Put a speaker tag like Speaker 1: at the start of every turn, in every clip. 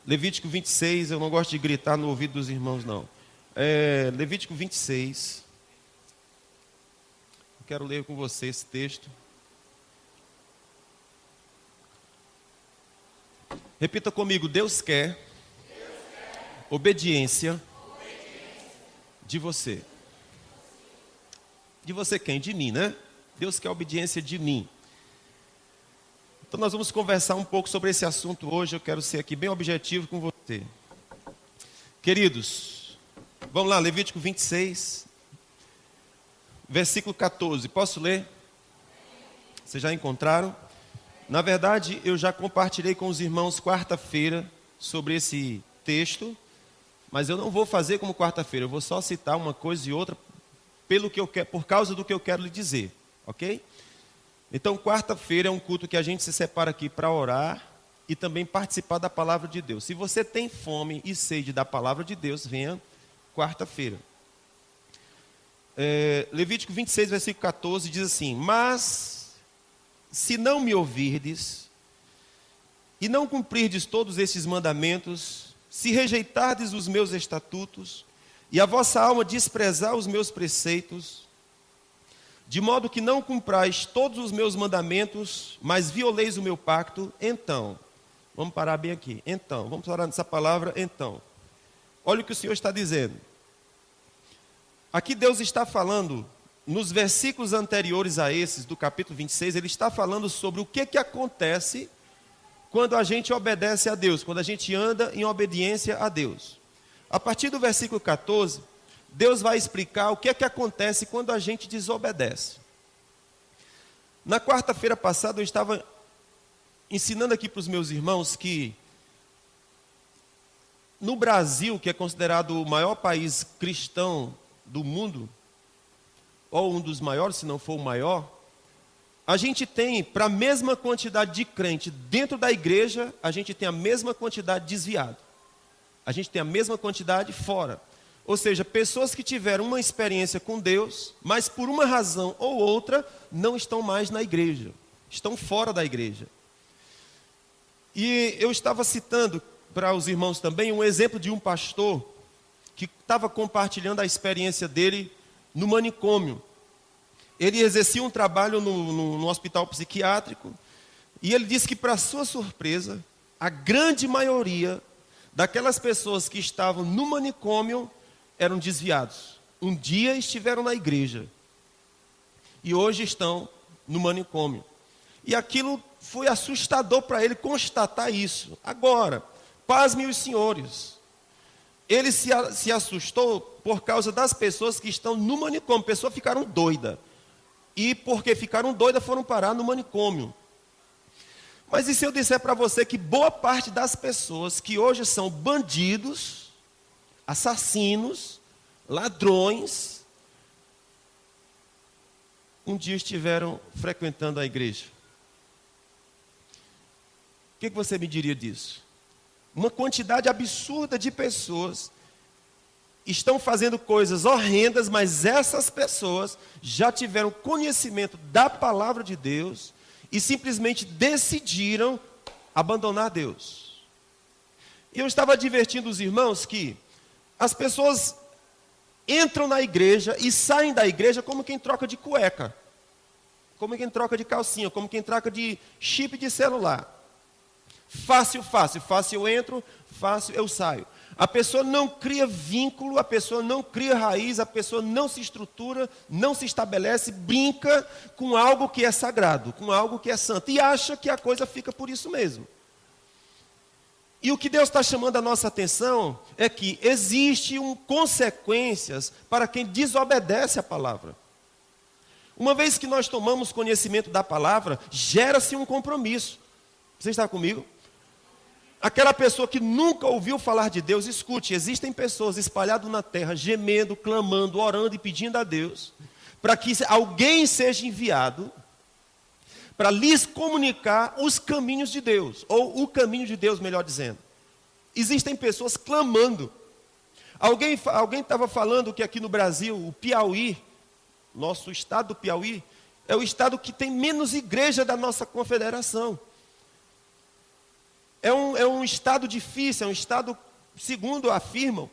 Speaker 1: Levítico 26, eu não gosto de gritar no ouvido dos irmãos, não. Levítico 26. Eu quero ler com você esse texto. Repita comigo: Deus quer obediência de você. De você quem? De mim, né? Deus quer obediência de mim. Então nós vamos conversar um pouco sobre esse assunto hoje. Eu quero ser aqui bem objetivo com você. Queridos, vamos lá, Levítico 26, versículo 14. Posso ler? Vocês já encontraram? Na verdade, eu já compartilhei com os irmãos quarta-feira sobre esse texto, mas eu não vou fazer como quarta-feira. Eu vou só citar uma coisa e outra por causa do que eu quero lhe dizer, ok? Então, quarta-feira é um culto que a gente se separa aqui para orar e também participar da palavra de Deus. Se você tem fome e sede da palavra de Deus, venha quarta-feira. Levítico 26, versículo 14, diz assim: Mas, se não me ouvirdes, e não cumprirdes todos estes mandamentos, se rejeitardes os meus estatutos, e a vossa alma desprezar os meus preceitos, de modo que não cumprais todos os meus mandamentos, mas violeis o meu pacto, então, vamos parar bem aqui, então, vamos parar nessa palavra, então. Olha o que o Senhor está dizendo. Aqui Deus está falando, nos versículos anteriores a esses, do capítulo 26, Ele está falando sobre o que acontece quando a gente obedece a Deus, quando a gente anda em obediência a Deus. A partir do versículo 14, Deus vai explicar o que acontece quando a gente desobedece. Na quarta-feira passada eu estava ensinando aqui para os meus irmãos que no Brasil, que é considerado o maior país cristão do mundo, ou um dos maiores, se não for o maior, a gente tem, para a mesma quantidade de crente dentro da igreja, a gente tem a mesma quantidade de desviado. A gente tem a mesma quantidade fora. Ou seja, pessoas que tiveram uma experiência com Deus, mas por uma razão ou outra, não estão mais na igreja. Estão fora da igreja. E eu estava citando para os irmãos também um exemplo de um pastor que estava compartilhando a experiência dele no manicômio. Ele exercia um trabalho no hospital psiquiátrico e ele disse que, para sua surpresa, a grande maioria daquelas pessoas que estavam no manicômio eram desviados. Um dia estiveram na igreja e hoje estão no manicômio. E aquilo foi assustador para ele constatar isso. Agora, pasmem os senhores, ele se assustou por causa das pessoas que estão no manicômio. Pessoas ficaram doidas. E porque ficaram doidas, foram parar no manicômio. Mas e se eu disser para você que boa parte das pessoas que hoje são bandidos, assassinos, ladrões, um dia estiveram frequentando a igreja? O que você me diria disso? Uma quantidade absurda de pessoas estão fazendo coisas horrendas, mas essas pessoas já tiveram conhecimento da palavra de Deus e simplesmente decidiram abandonar Deus. E eu estava advertindo os irmãos que as pessoas entram na igreja e saem da igreja como quem troca de cueca, como quem troca de calcinha, como quem troca de chip de celular. Fácil, fácil, fácil eu entro, fácil eu saio. A pessoa não cria vínculo, a pessoa não cria raiz, a pessoa não se estrutura, não se estabelece, brinca com algo que é sagrado, com algo que é santo, e acha que a coisa fica por isso mesmo. E o que Deus está chamando a nossa atenção é que existem consequências para quem desobedece a palavra. Uma vez que nós tomamos conhecimento da palavra, gera-se um compromisso. Você está comigo? Aquela pessoa que nunca ouviu falar de Deus, escute, existem pessoas espalhadas na terra, gemendo, clamando, orando e pedindo a Deus, para que alguém seja enviado, para lhes comunicar os caminhos de Deus, ou o caminho de Deus, melhor dizendo. Existem pessoas clamando. Alguém estava falando que aqui no Brasil, o Piauí, nosso estado do Piauí, é o estado que tem menos igreja da nossa confederação. É um estado difícil, é um estado, segundo afirmam,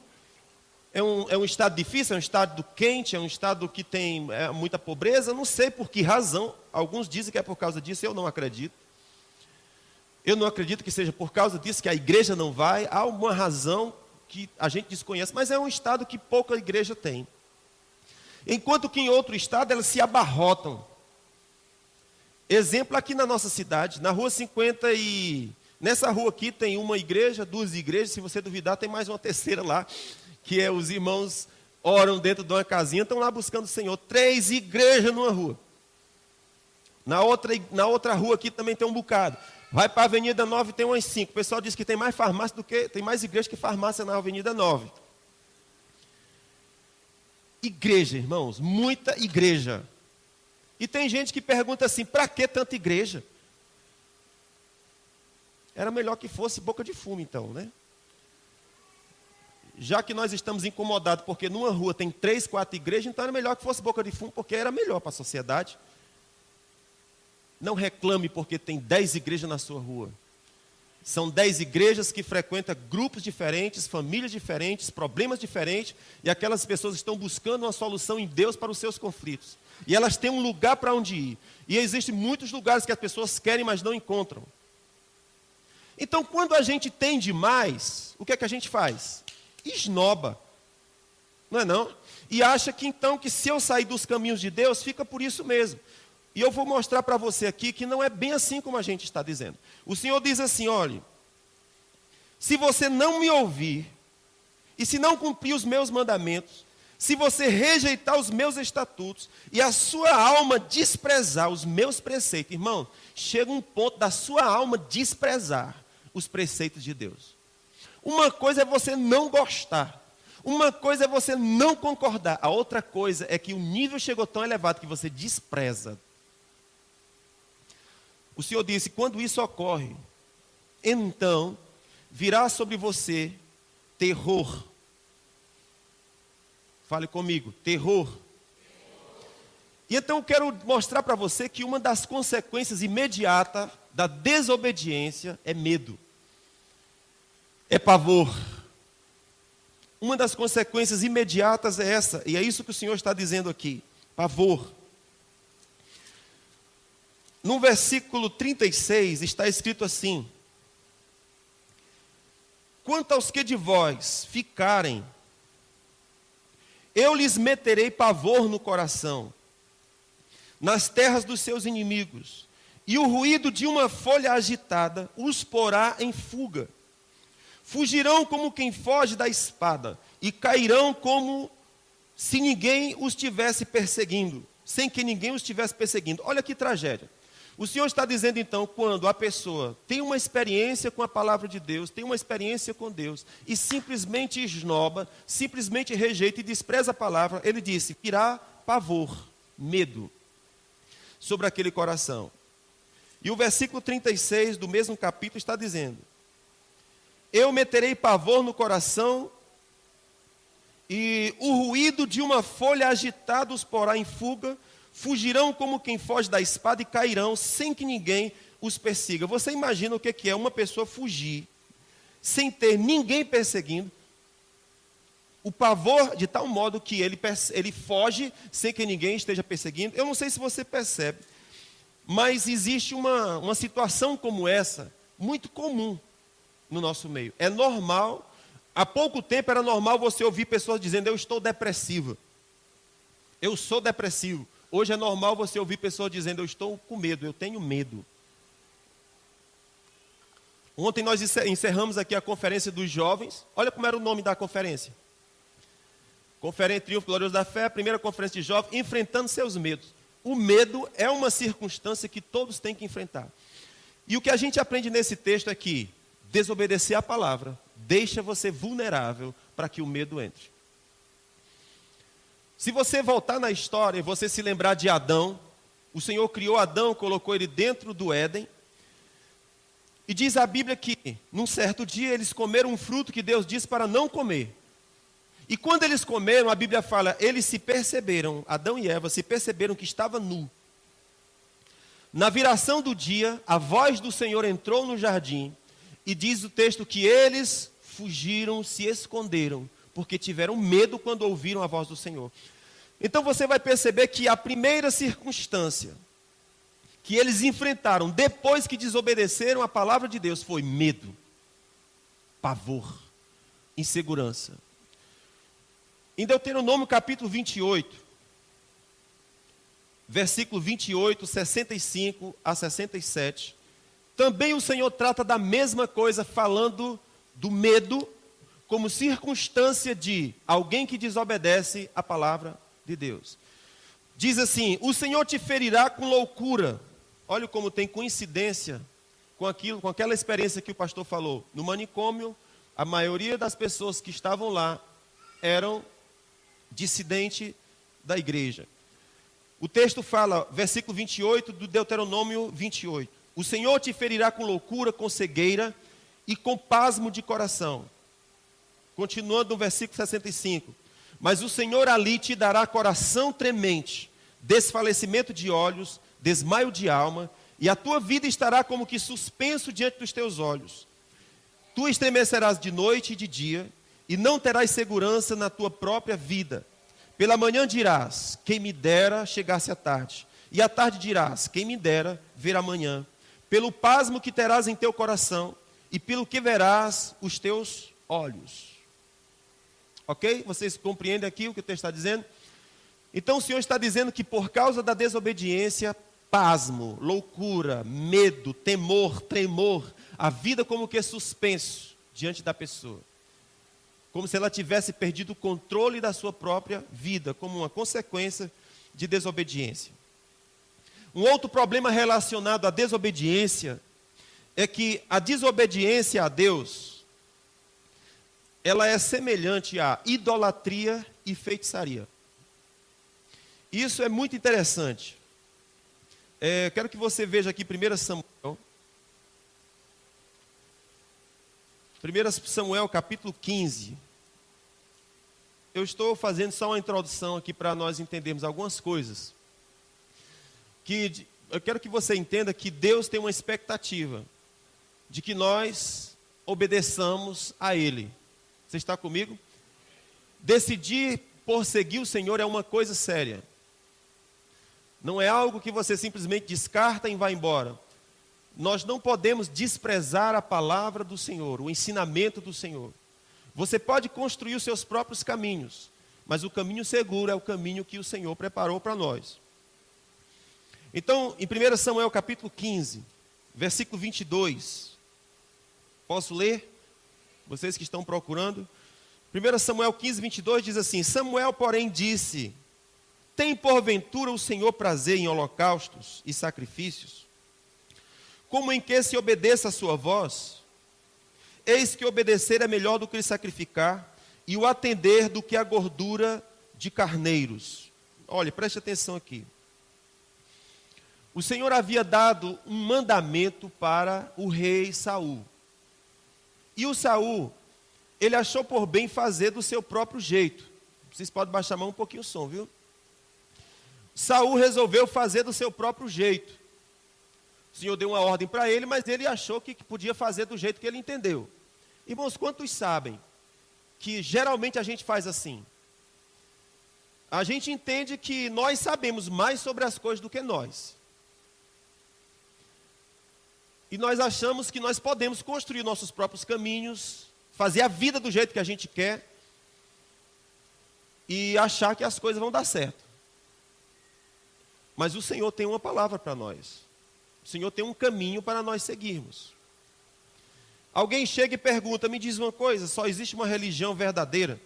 Speaker 1: é um estado difícil, é um estado quente, é um estado que tem muita pobreza. Não sei por que razão. Alguns dizem que é por causa disso, eu não acredito. Eu não acredito que seja por causa disso que a igreja não vai. Há uma razão que a gente desconhece, mas é um estado que pouca igreja tem. Enquanto que em outro estado elas se abarrotam. Exemplo aqui na nossa cidade, na rua 50 nessa rua aqui tem uma igreja, duas igrejas, se você duvidar tem mais uma terceira lá, que é os irmãos oram dentro de uma casinha, estão lá buscando o Senhor. 3 igrejas numa rua. Na outra rua aqui também tem um bocado. Vai para a Avenida 9 tem umas 5. O pessoal diz que tem mais farmácia tem mais igreja que farmácia na Avenida 9. Igreja, irmãos, muita igreja. E tem gente que pergunta assim, para que tanta igreja? Era melhor que fosse boca de fumo então, né? Já que nós estamos incomodados porque numa rua tem 3, 4 igrejas, então era melhor que fosse boca de fumo, porque era melhor para a sociedade. Não reclame porque tem 10 igrejas na sua rua. São 10 igrejas que frequentam grupos diferentes, famílias diferentes, problemas diferentes, e aquelas pessoas estão buscando uma solução em Deus para os seus conflitos. E elas têm um lugar para onde ir. E existem muitos lugares que as pessoas querem, mas não encontram. Então, quando a gente tem demais, o que é que a gente faz? Esnoba. Não é não? E acha que então, que se eu sair dos caminhos de Deus, fica por isso mesmo. E eu vou mostrar para você aqui que não é bem assim como a gente está dizendo. O Senhor diz assim, olhe, se você não me ouvir, e se não cumprir os meus mandamentos, se você rejeitar os meus estatutos, e a sua alma desprezar os meus preceitos, irmão, chega um ponto da sua alma desprezar os preceitos de Deus. Uma coisa é você não gostar, uma coisa é você não concordar, a outra coisa é que o nível chegou tão elevado que você despreza. O Senhor disse, quando isso ocorre, então virá sobre você terror. Fale comigo, terror. E então eu quero mostrar para você que uma das consequências imediatas da desobediência é medo. É pavor. Uma das consequências imediatas é essa, e é isso que o Senhor está dizendo aqui, pavor. No versículo 36 está escrito assim, quanto aos que de vós ficarem, eu lhes meterei pavor no coração, nas terras dos seus inimigos, e o ruído de uma folha agitada os porá em fuga. Fugirão como quem foge da espada, e cairão como se ninguém os estivesse perseguindo, sem que ninguém os estivesse perseguindo. Olha que tragédia. O Senhor está dizendo então, quando a pessoa tem uma experiência com a palavra de Deus, tem uma experiência com Deus, e simplesmente esnoba, simplesmente rejeita e despreza a palavra, ele disse, virá pavor, medo, sobre aquele coração. E o versículo 36 do mesmo capítulo está dizendo, eu meterei pavor no coração, e o ruído de uma folha agitada os porá em fuga, fugirão como quem foge da espada e cairão sem que ninguém os persiga. Você imagina o que é uma pessoa fugir, sem ter ninguém perseguindo, o pavor de tal modo que ele foge sem que ninguém esteja perseguindo. Eu não sei se você percebe, mas existe uma situação como essa, muito comum no nosso meio. É normal, há pouco tempo era normal você ouvir pessoas dizendo, eu estou depressiva, eu sou depressivo. Hoje é normal você ouvir pessoas dizendo, eu estou com medo, eu tenho medo. Ontem nós encerramos aqui a conferência dos jovens. Olha como era o nome da conferência. Conferência Triunfo Glorioso da Fé, a primeira conferência de jovens, enfrentando seus medos. O medo é uma circunstância que todos têm que enfrentar. E o que a gente aprende nesse texto é que desobedecer a palavra deixa você vulnerável para que o medo entre. Se você voltar na história e você se lembrar de Adão, o Senhor criou Adão, colocou ele dentro do Éden, e diz a Bíblia que, num certo dia, eles comeram um fruto que Deus disse para não comer. E quando eles comeram, a Bíblia fala, eles se perceberam, Adão e Eva se perceberam que estava nu. Na viração do dia, a voz do Senhor entrou no jardim, E diz o texto que eles fugiram, se esconderam, porque tiveram medo quando ouviram a voz do Senhor. Então você vai perceber que a primeira circunstância que eles enfrentaram depois que desobedeceram a palavra de Deus foi medo, pavor, insegurança. Em Deuteronômio capítulo 28, versículo 28, 65 a 67, também o Senhor trata da mesma coisa, falando do medo como circunstância de alguém que desobedece a palavra de Deus. Diz assim: o Senhor te ferirá com loucura. Olha como tem coincidência com aquela experiência que o pastor falou. No manicômio, a maioria das pessoas que estavam lá eram dissidentes da igreja. O texto fala, versículo 28 do Deuteronômio 28. O Senhor te ferirá com loucura, com cegueira e com pasmo de coração. Continuando no versículo 65. Mas o Senhor ali te dará coração tremente, desfalecimento de olhos, desmaio de alma, e a tua vida estará como que suspenso diante dos teus olhos. Tu estremecerás de noite e de dia, e não terás segurança na tua própria vida. Pela manhã dirás, quem me dera chegasse à tarde. E à tarde dirás, quem me dera ver amanhã. Pelo pasmo que terás em teu coração, e pelo que verás os teus olhos. Ok? Vocês compreendem aqui o que o texto está dizendo? Então o Senhor está dizendo que por causa da desobediência, pasmo, loucura, medo, temor, tremor, a vida como que é suspenso diante da pessoa. Como se ela tivesse perdido o controle da sua própria vida, como uma consequência de desobediência. Um outro problema relacionado à desobediência é que a desobediência a Deus, ela é semelhante à idolatria e feitiçaria. Isso é muito interessante. Quero que você veja aqui 1 Samuel. 1 Samuel capítulo 15. Eu estou fazendo só uma introdução aqui para nós entendermos algumas coisas. Eu quero que você entenda que Deus tem uma expectativa de que nós obedeçamos a Ele. Você está comigo? Decidir por seguir o Senhor é uma coisa séria. Não é algo que você simplesmente descarta e vai embora. Nós não podemos desprezar a palavra do Senhor, o ensinamento do Senhor. Você pode construir os seus próprios caminhos, mas o caminho seguro é o caminho que o Senhor preparou para nós. Então, em 1 Samuel capítulo 15, versículo 22. Posso ler? Vocês que estão procurando. 1 Samuel 15, 22 diz assim: Samuel, porém, disse: tem porventura o Senhor prazer em holocaustos e sacrifícios, como em que se obedeça a sua voz? Eis que obedecer é melhor do que sacrificar, e o atender do que a gordura de carneiros. Olha, preste atenção aqui. O Senhor havia dado um mandamento para o rei Saul. E o Saul, ele achou por bem fazer do seu próprio jeito. Vocês podem baixar a mão um pouquinho o som, viu? Saul resolveu fazer do seu próprio jeito. O Senhor deu uma ordem para ele, mas ele achou que podia fazer do jeito que ele entendeu. Irmãos, quantos sabem que geralmente a gente faz assim? A gente entende que nós sabemos mais sobre as coisas do que nós. E nós achamos que nós podemos construir nossos próprios caminhos, fazer a vida do jeito que a gente quer e achar que as coisas vão dar certo. Mas o Senhor tem uma palavra para nós. O Senhor tem um caminho para nós seguirmos. Alguém chega e pergunta, me diz uma coisa, só existe uma religião verdadeira?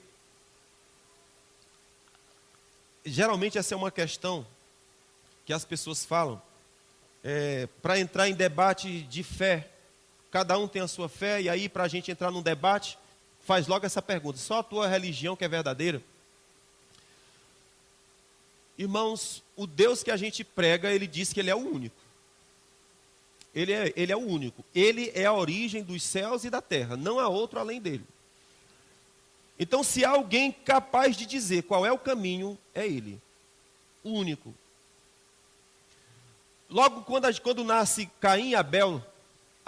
Speaker 1: Geralmente essa é uma questão que as pessoas falam. Para entrar em debate de fé, cada um tem a sua fé, e aí para a gente entrar num debate, faz logo essa pergunta: só a tua religião que é verdadeira? Irmãos, o Deus que a gente prega, ele diz que ele é o único. Ele é o único. Ele é a origem dos céus e da terra, não há outro além dele. Então, se há alguém capaz de dizer qual é o caminho, é ele, o único. Logo quando nasce Caim e Abel,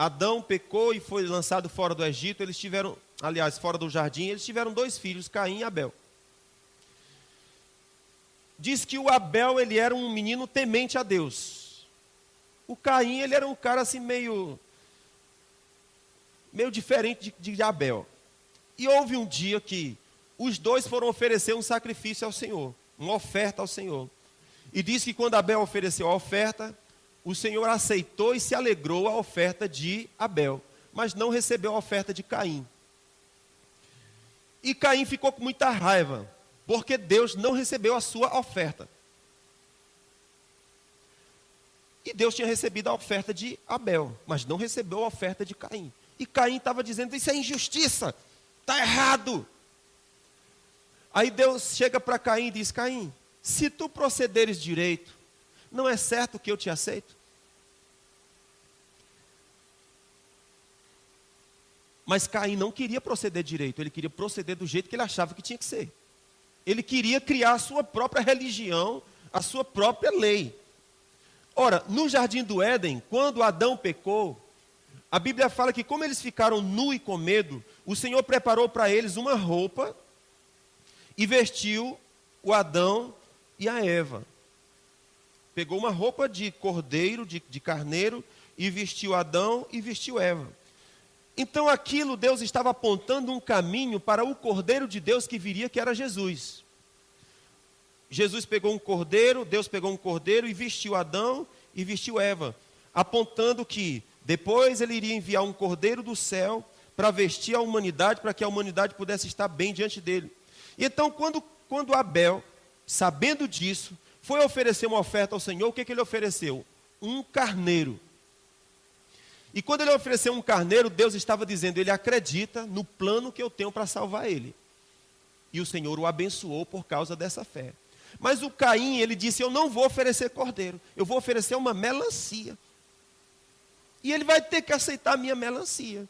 Speaker 1: Adão pecou e foi lançado fora do Egito, eles tiveram, aliás, fora do jardim, eles tiveram 2 filhos, Caim e Abel. Diz que o Abel, ele era um menino temente a Deus. O Caim, ele era um cara assim meio diferente de Abel. E houve um dia que os 2 foram oferecer um sacrifício ao Senhor, uma oferta ao Senhor. E diz que quando Abel ofereceu a oferta, o Senhor aceitou e se alegrou a oferta de Abel, mas não recebeu a oferta de Caim. E Caim ficou com muita raiva, porque Deus não recebeu a sua oferta. E Deus tinha recebido a oferta de Abel, mas não recebeu a oferta de Caim. E Caim estava dizendo, isso é injustiça, está errado. Aí Deus chega para Caim e diz, Caim, se tu procederes direito, não é certo que eu te aceito? Mas Caim não queria proceder direito, ele queria proceder do jeito que ele achava que tinha que ser. Ele queria criar a sua própria religião, a sua própria lei. Ora, no jardim do Éden, quando Adão pecou, a Bíblia fala que como eles ficaram nu e com medo, o Senhor preparou para eles uma roupa e vestiu o Adão e a Eva. Pegou uma roupa de cordeiro, de carneiro, e vestiu Adão e vestiu Eva. Então aquilo, Deus estava apontando um caminho para o Cordeiro de Deus que viria, que era Jesus. Jesus pegou um cordeiro, Deus pegou um cordeiro e vestiu Adão e vestiu Eva, apontando que depois ele iria enviar um cordeiro do céu para vestir a humanidade, para que a humanidade pudesse estar bem diante dele. E então quando Abel, sabendo disso, foi oferecer uma oferta ao Senhor, o que ele ofereceu? Um carneiro. E quando ele ofereceu um carneiro, Deus estava dizendo, ele acredita no plano que eu tenho para salvar ele. E o Senhor o abençoou por causa dessa fé. Mas o Caim, ele disse, eu não vou oferecer cordeiro, eu vou oferecer uma melancia. E ele vai ter que aceitar a minha melancia.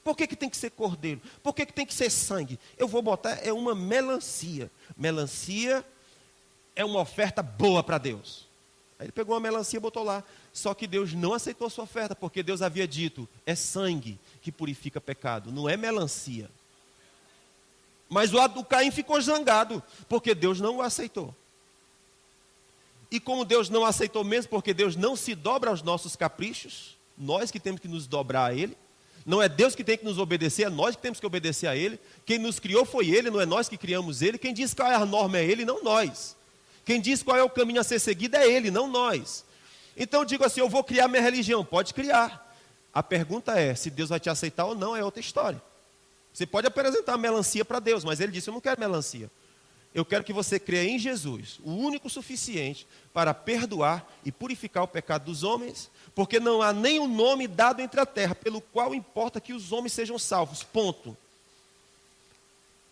Speaker 1: Por que tem que ser cordeiro? Por que tem que ser sangue? Eu vou botar, é uma melancia. Melancia é uma oferta boa para Deus. Aí ele pegou uma melancia e botou lá. Só que Deus não aceitou a sua oferta, porque Deus havia dito, é sangue que purifica pecado, não é melancia. Mas o Caim ficou zangado, porque Deus não o aceitou. E como Deus não aceitou mesmo, porque Deus não se dobra aos nossos caprichos, nós que temos que nos dobrar a Ele, não é Deus que tem que nos obedecer, é nós que temos que obedecer a Ele. Quem nos criou foi Ele, não é nós que criamos Ele. Quem diz qual é a norma é Ele, não nós. Quem diz qual é o caminho a ser seguido é Ele, não nós. Então eu digo assim, eu vou criar minha religião. Pode criar. A pergunta é, se Deus vai te aceitar ou não, é outra história. Você pode apresentar melancia para Deus, mas Ele disse, eu não quero melancia. Eu quero que você creia em Jesus, o único suficiente para perdoar e purificar o pecado dos homens, porque não há nenhum nome dado entre a terra, pelo qual importa que os homens sejam salvos, ponto.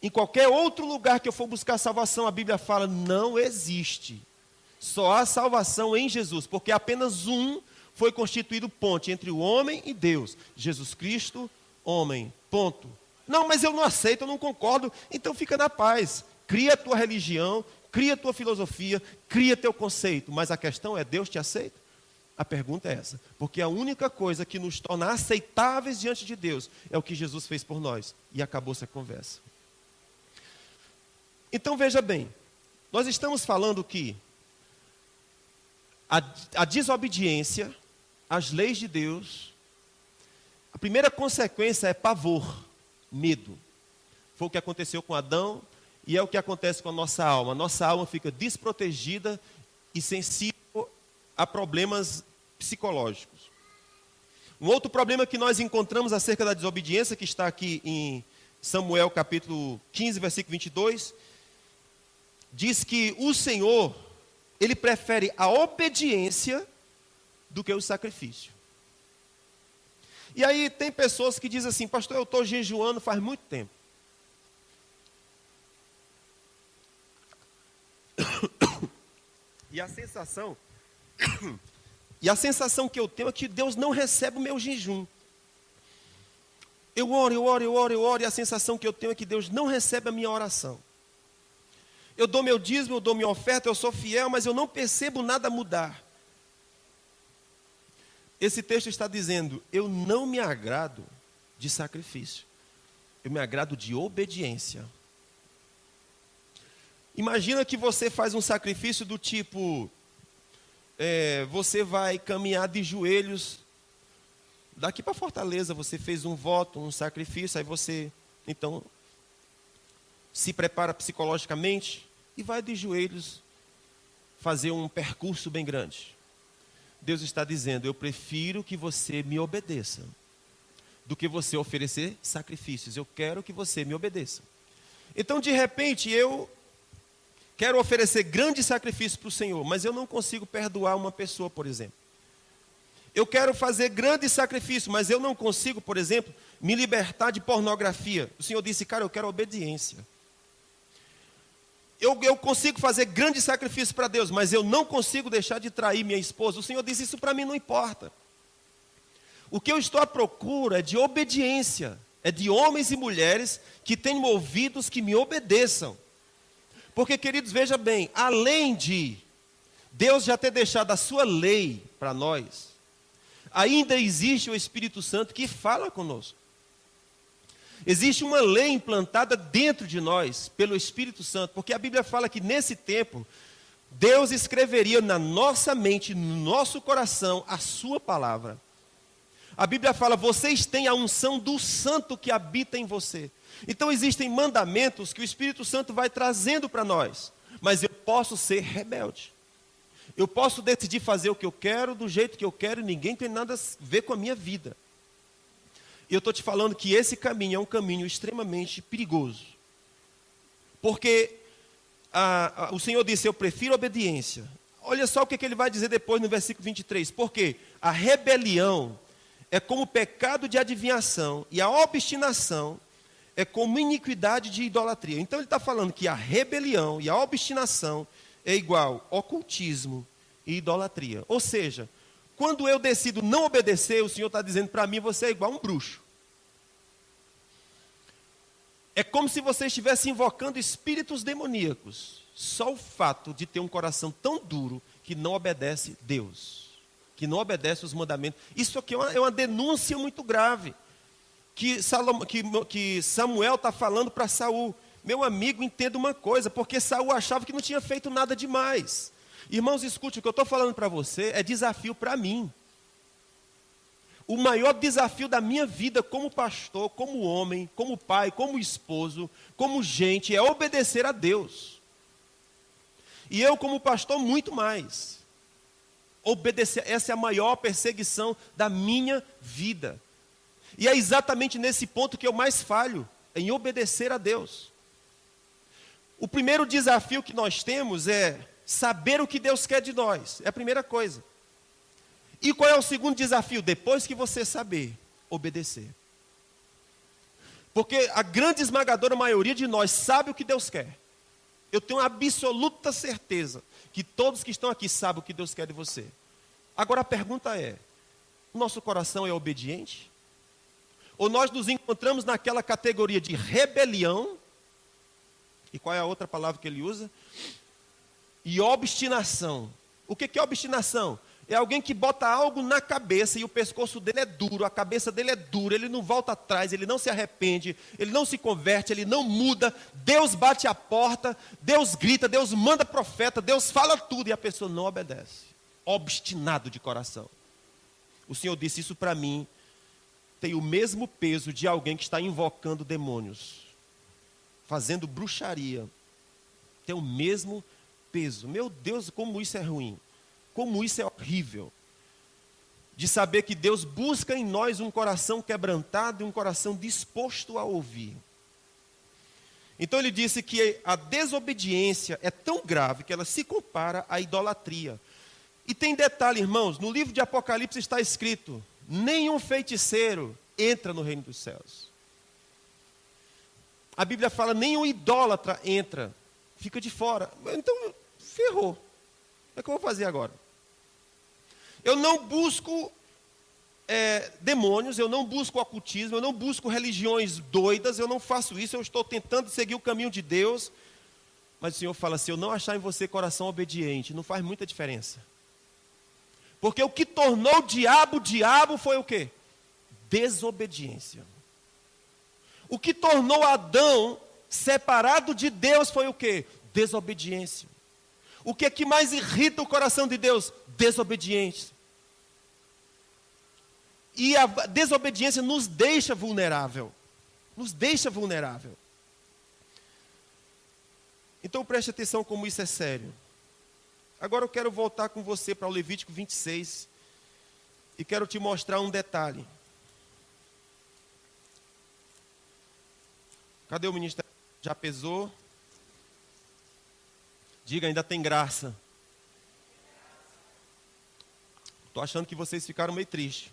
Speaker 1: Em qualquer outro lugar que eu for buscar salvação, a Bíblia fala, não existe. Só há salvação em Jesus, porque apenas um foi constituído ponte entre o homem e Deus. Jesus Cristo, homem, ponto. Não, mas eu não aceito, eu não concordo, então fica na paz. Cria a tua religião, cria a tua filosofia, cria teu conceito. Mas a questão é, Deus te aceita? A pergunta é essa. Porque a única coisa que nos torna aceitáveis diante de Deus é o que Jesus fez por nós. E acabou-se a conversa. Então veja bem, nós estamos falando que a desobediência às leis de Deus, a primeira consequência é pavor, medo. Foi o que aconteceu com Adão e é o que acontece com a nossa alma. Nossa alma fica desprotegida e sensível a problemas psicológicos. Um outro problema que nós encontramos acerca da desobediência, que está aqui em Samuel capítulo 15, versículo 22, diz que o Senhor, Ele prefere a obediência do que o sacrifício. E aí tem pessoas que dizem assim, pastor, eu estou jejuando faz muito tempo. E a sensação que eu tenho é que Deus não recebe o meu jejum. Eu oro, e a sensação que eu tenho é que Deus não recebe a minha oração. Eu dou meu dízimo, eu dou minha oferta, eu sou fiel, mas eu não percebo nada mudar. esse texto está dizendo: eu não me agrado de sacrifício, eu me agrado de obediência. Imagina que você faz um sacrifício do tipo, você vai caminhar de joelhos daqui para Fortaleza, você fez um voto, um sacrifício, aí você, então, se prepara psicologicamente e vai de joelhos fazer um percurso bem grande. Deus está dizendo: eu prefiro que você me obedeça do que você oferecer sacrifícios. Eu quero que você me obedeça. Então, de repente, eu quero oferecer grandes sacrifícios para o Senhor, mas eu não consigo perdoar uma pessoa, por exemplo. Eu quero fazer grandes sacrifícios, mas eu não consigo, por exemplo, me libertar de pornografia. O Senhor disse: cara, eu quero obediência. Eu consigo fazer grandes sacrifícios para Deus, mas eu não consigo deixar de trair minha esposa. O Senhor disse: isso para mim não importa. O que eu estou à procura é de obediência, é de homens e mulheres que tenham ouvidos que me obedeçam. Porque, queridos, veja bem, além de Deus já ter deixado a sua lei para nós, ainda existe o Espírito Santo que fala conosco. Existe uma lei implantada dentro de nós pelo Espírito Santo, porque a Bíblia fala que nesse tempo Deus escreveria na nossa mente, no nosso coração, a sua palavra. A Bíblia fala: vocês têm a unção do Santo que habita em você. Então existem mandamentos que o Espírito Santo vai trazendo para nós, mas eu posso ser rebelde. Eu posso decidir fazer o que eu quero, do jeito que eu quero, e ninguém tem nada a ver com a minha vida. E eu estou te falando que esse caminho é um caminho extremamente perigoso. Porque o Senhor disse: eu prefiro obediência. Olha só o que ele vai dizer depois no versículo 23. Porque a rebelião é como pecado de adivinhação, e a obstinação é como iniquidade de idolatria. Então ele está falando que a rebelião e a obstinação é igual ocultismo e idolatria. Ou seja, quando eu decido não obedecer, o Senhor está dizendo para mim: você é igual um bruxo. É como se você estivesse invocando espíritos demoníacos. Só o fato de ter um coração tão duro que não obedece Deus, que não obedece os mandamentos. Isso aqui é uma denúncia muito grave que Samuel está falando para Saul. Meu amigo, entenda uma coisa, porque Saul achava que não tinha feito nada demais. Irmãos, escute, o que eu estou falando para você é desafio para mim. O maior desafio da minha vida como pastor, como homem, como pai, como esposo, como gente, é obedecer a Deus. E eu como pastor muito mais. Obedecer, essa é a maior perseguição da minha vida. E é exatamente nesse ponto que eu mais falho, em obedecer a Deus. O primeiro desafio que nós temos é saber o que Deus quer de nós. É a primeira coisa. E qual é o segundo desafio? Depois que você saber, obedecer. Porque a grande esmagadora maioria de nós sabe o que Deus quer. Eu tenho absoluta certeza que todos que estão aqui sabem o que Deus quer de você. Agora a pergunta é: nosso coração é obediente? Ou nós nos encontramos naquela categoria de rebelião? E qual é a outra palavra que ele usa? E obstinação. O que é obstinação? É alguém que bota algo na cabeça e o pescoço dele é duro, a cabeça dele é dura, ele não volta atrás, ele não se arrepende, ele não se converte, ele não muda. Deus bate a porta, Deus grita, Deus manda profeta, Deus fala tudo e a pessoa não obedece. Obstinado de coração. O Senhor disse: isso para mim tem o mesmo peso de alguém que está invocando demônios, fazendo bruxaria. Tem o mesmo peso. Meu Deus, como isso é ruim. Como isso é horrível. De saber que Deus busca em nós um coração quebrantado e um coração disposto a ouvir. Então ele disse que a desobediência é tão grave que ela se compara à idolatria. E tem detalhe, irmãos, no livro de Apocalipse está escrito: nenhum feiticeiro entra no reino dos céus. A Bíblia fala: nenhum idólatra entra, fica de fora. Então, ferrou. O que eu vou fazer agora? Eu não busco demônios, eu não busco ocultismo, eu não busco religiões doidas, eu não faço isso, eu estou tentando seguir o caminho de Deus. Mas o Senhor fala: se eu não achar em você coração obediente, não faz muita diferença. Porque o que tornou o diabo foi o quê? Desobediência. O que tornou Adão separado de Deus foi o quê? Desobediência. O que é que mais irrita o coração de Deus? Desobediência. E a desobediência nos deixa vulnerável. Nos deixa vulnerável. Então preste atenção como isso é sério. Agora eu quero voltar com você para o Levítico 26 e quero te mostrar um detalhe. Cadê o ministério? Já pesou? Diga, ainda tem graça. Estou achando que vocês ficaram meio tristes.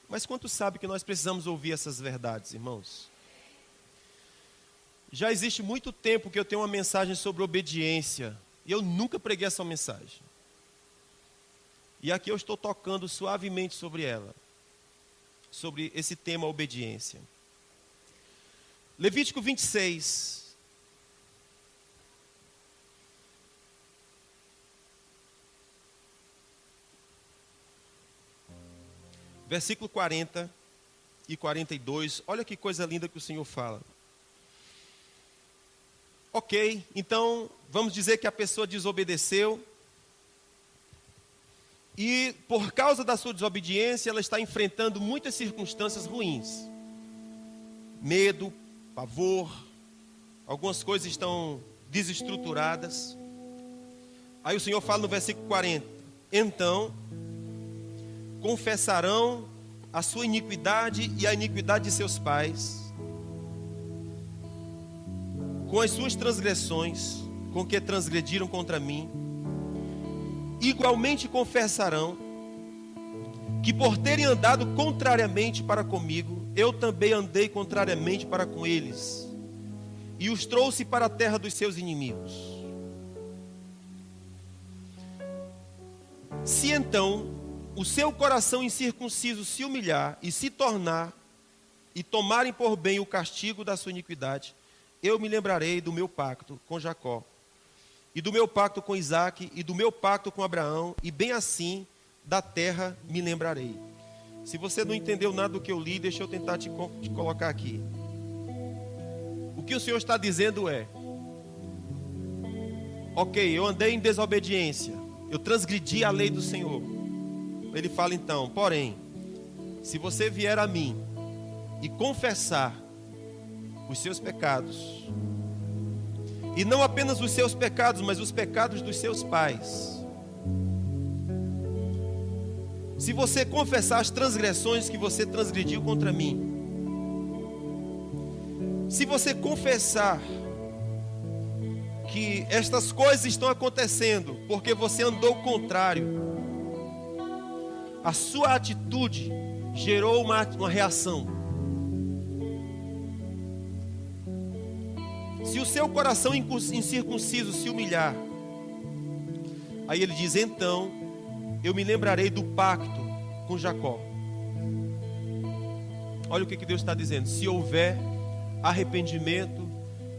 Speaker 1: Mas quantos sabem que nós precisamos ouvir essas verdades, irmãos? Já existe muito tempo que eu tenho uma mensagem sobre obediência. E eu nunca preguei essa mensagem. E aqui eu estou tocando suavemente sobre ela. Sobre esse tema obediência. Levítico 26. Versículo 40 e 42. Olha que coisa linda que o Senhor fala. Ok, então vamos dizer que a pessoa desobedeceu. E por causa da sua desobediência, ela está enfrentando muitas circunstâncias ruins. Medo, pavor, algumas coisas estão desestruturadas. Aí o Senhor fala no versículo 40. Então, confessarão a sua iniquidade e a iniquidade de seus pais, com as suas transgressões, com que transgrediram contra mim. Igualmente confessarão que por terem andado contrariamente para comigo, eu também andei contrariamente para com eles, e os trouxe para a terra dos seus inimigos. Se então o seu coração incircunciso se humilhar e se tornar, e tomarem por bem o castigo da sua iniquidade, eu me lembrarei do meu pacto com Jacó, e do meu pacto com Isaque, e do meu pacto com Abraão, e bem assim da terra me lembrarei. Se você não entendeu nada do que eu li, deixa eu tentar te colocar aqui. O que o Senhor está dizendo é: ok, eu andei em desobediência, eu transgredi a lei do Senhor. Ele fala então, porém, se você vier a mim e confessar os seus pecados, e não apenas os seus pecados, mas os pecados dos seus pais, se você confessar as transgressões que você transgrediu contra mim, se você confessar que estas coisas estão acontecendo porque você andou contrário, a sua atitude gerou uma reação. Se o seu coração incircunciso se humilhar, aí ele diz, então eu me lembrarei do pacto com Jacó. Olha o que Deus está dizendo. Se houver arrependimento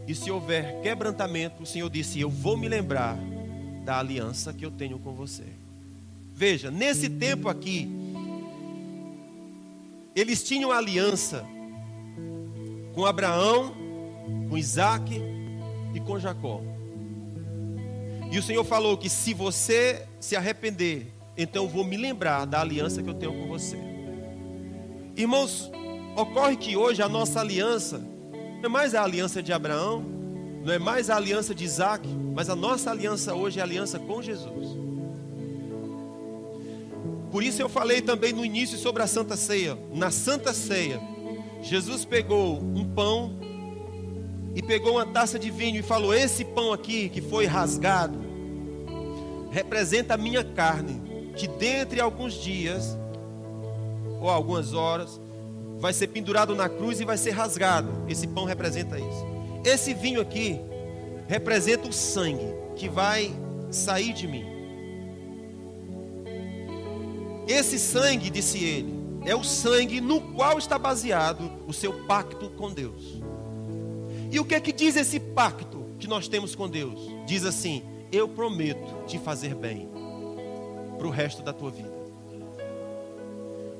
Speaker 1: e se houver quebrantamento, o Senhor disse, eu vou me lembrar da aliança que eu tenho com você. Veja, nesse tempo aqui, eles tinham aliança com Abraão, com Isaque e com Jacó. E o Senhor falou que se você se arrepender, então eu vou me lembrar da aliança que eu tenho com você. Irmãos, ocorre que hoje a nossa aliança não é mais a aliança de Abraão, não é mais a aliança de Isaque, mas a nossa aliança hoje é a aliança com Jesus. Por isso eu falei também no início sobre a Santa Ceia. Na Santa Ceia, Jesus pegou um pão e pegou uma taça de vinho e falou, esse pão aqui que foi rasgado representa a minha carne, que dentre alguns dias ou algumas horas vai ser pendurado na cruz e vai ser rasgado. Esse pão representa isso. Esse vinho aqui representa o sangue que vai sair de mim. Esse sangue, disse ele, é o sangue no qual está baseado o seu pacto com Deus. E o que é que diz esse pacto? que nós temos com Deus diz assim: eu prometo te fazer bem para o resto da tua vida.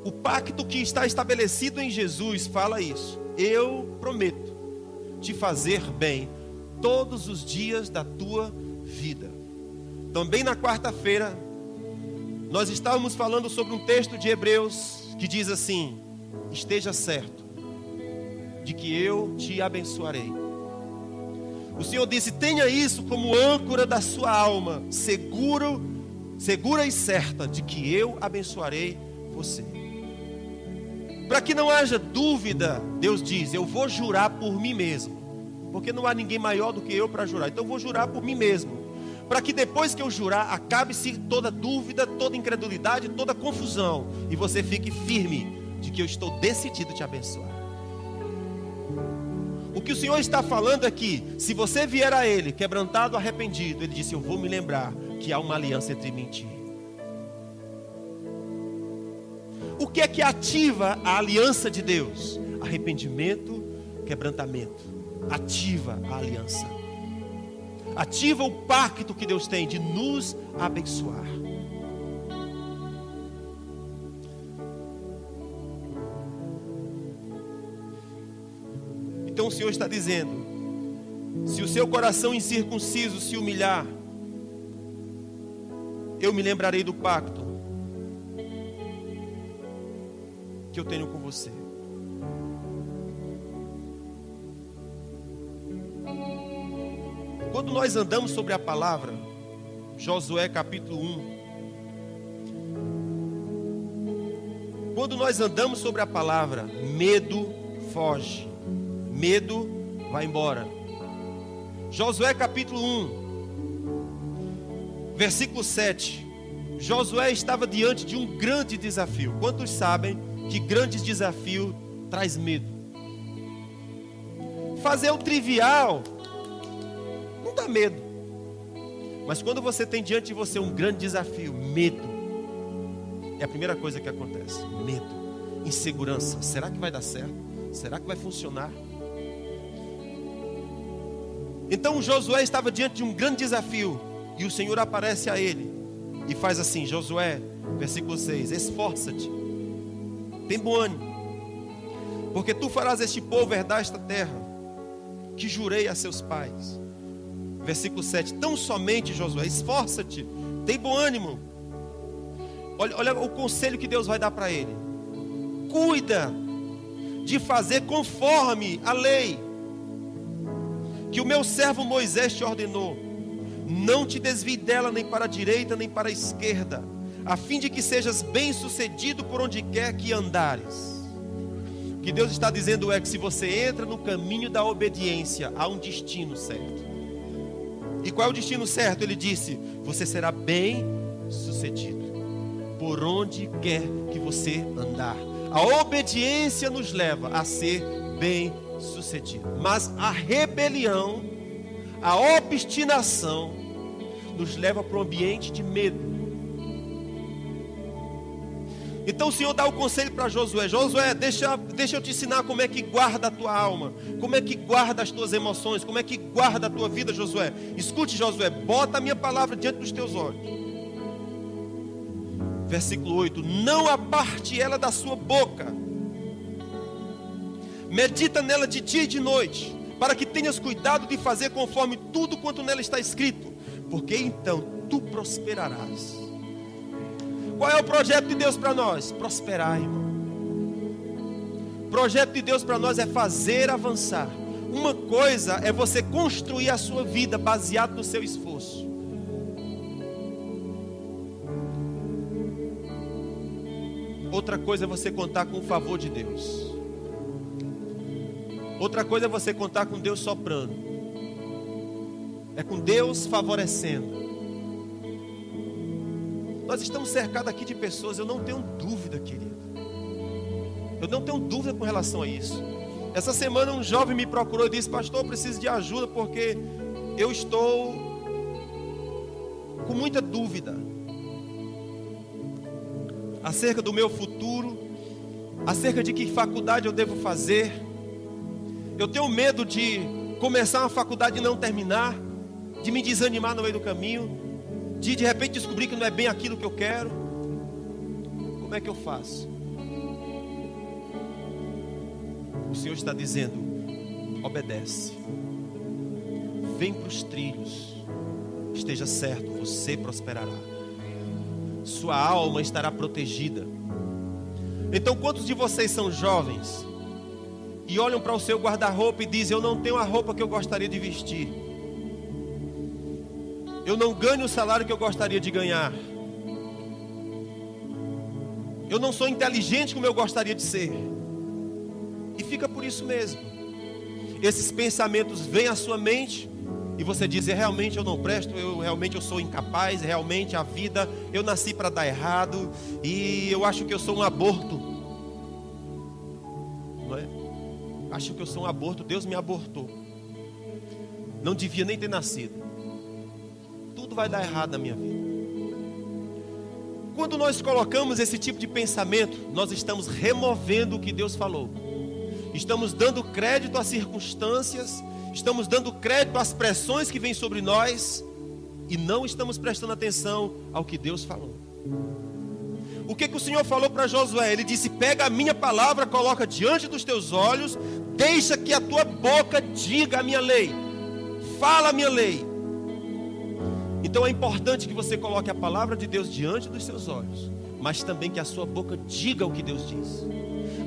Speaker 1: O pacto que está estabelecido em Jesus fala isso: eu prometo te fazer bem todos os dias da tua vida. Também na quarta-feira nós estávamos falando sobre um texto de Hebreus que diz assim: esteja certo de que eu te abençoarei. O Senhor disse: tenha isso como âncora da sua alma, segura e certa de que eu abençoarei você. Para que não haja dúvida, Deus diz: eu vou jurar por mim mesmo, porque não há ninguém maior do que eu para jurar. Então eu vou jurar por mim mesmo, para que depois que eu jurar, acabe-se toda dúvida, toda incredulidade, toda confusão, e você fique firme de que eu estou decidido a te abençoar. O que o Senhor está falando aqui, se você vier a Ele quebrantado, arrependido, Ele disse: eu vou me lembrar que há uma aliança entre mim e ti. O que é que ativa a aliança de Deus? Arrependimento, quebrantamento. Ativa a aliança. Ativa o pacto que Deus tem de nos abençoar. Então o Senhor está dizendo: se o seu coração incircunciso se humilhar, eu me lembrarei do pacto que eu tenho com você. Quando nós andamos sobre a palavra, Josué capítulo 1, quando nós andamos sobre a palavra, medo foge, medo vai embora. Josué capítulo 1, versículo 7. Josué estava diante de um grande desafio. Quantos sabem que grandes desafios traz medo? Fazer o trivial não dá medo, mas quando você tem diante de você um grande desafio, medo é a primeira coisa que acontece. Medo, insegurança. Será que vai dar certo? Será que vai funcionar? Então Josué estava diante de um grande desafio, e o Senhor aparece a ele e faz assim: Josué, versículo 6, esforça-te, tem bom ânimo, porque tu farás este povo herdar esta terra que jurei a seus pais. Versículo 7, tão somente, Josué, esforça-te, tem bom ânimo. Olha o conselho que Deus vai dar para ele: cuida de fazer conforme a lei que o meu servo Moisés te ordenou. Não te desvie dela nem para a direita nem para a esquerda, a fim de que sejas bem sucedido por onde quer que andares. O que Deus está dizendo é que se você entra no caminho da obediência, há um destino certo. E qual é o destino certo? Ele disse: você será bem sucedido por onde quer que você andar. A obediência nos leva a ser bem sucedido, mas a rebelião, a obstinação nos leva para um ambiente de medo. Então o Senhor dá o conselho para Josué: Josué, deixa eu te ensinar como é que guarda a tua alma, como é que guarda as tuas emoções, como é que guarda a tua vida, Josué. Escute, Josué, bota a minha palavra diante dos teus olhos. Versículo 8, não aparte ela da sua boca, medita nela de dia e de noite, para que tenhas cuidado de fazer conforme tudo quanto nela está escrito, porque então tu prosperarás. Qual é o projeto de Deus para nós? Prosperar, irmão. O projeto de Deus para nós é fazer avançar. Uma coisa é você construir a sua vida baseado no seu esforço. Outra coisa é você contar com o favor de Deus. Outra coisa é você contar com Deus soprando. É com Deus favorecendo. Nós estamos cercados aqui de pessoas, eu não tenho dúvida, querido. Eu não tenho dúvida com relação a isso. Essa semana um jovem me procurou e disse: pastor, eu preciso de ajuda porque eu estou com muita dúvida acerca do meu futuro, acerca de que faculdade eu devo fazer. Eu tenho medo de começar uma faculdade e não terminar, de me desanimar no meio do caminho, de repente descobrir que não é bem aquilo que eu quero. Como é que eu faço? O Senhor está dizendo: obedece, vem para os trilhos, esteja certo, você prosperará, sua alma estará protegida. Então, quantos de vocês são jovens e olham para o seu guarda-roupa e dizem: eu não tenho a roupa que eu gostaria de vestir, eu não ganho o salário que eu gostaria de ganhar, eu não sou inteligente como eu gostaria de ser, e fica por isso mesmo. Esses pensamentos vêm à sua mente e você diz: realmente eu não presto, realmente eu sou incapaz, realmente a vida, eu nasci para dar errado, e eu acho que eu sou um aborto, não é? Acho que eu sou um aborto, Deus me abortou, não devia nem ter nascido, tudo vai dar errado na minha vida. Quando nós colocamos esse tipo de pensamento, nós estamos removendo o que Deus falou, estamos dando crédito às circunstâncias, estamos dando crédito às pressões que vêm sobre nós, e não estamos prestando atenção ao que Deus falou. O que o Senhor falou para Josué? Ele disse: pega a minha palavra, coloca diante dos teus olhos, deixa que a tua boca diga a minha lei, fala a minha lei. Então é importante que você coloque a palavra de Deus diante dos seus olhos, mas também que a sua boca diga o que Deus diz.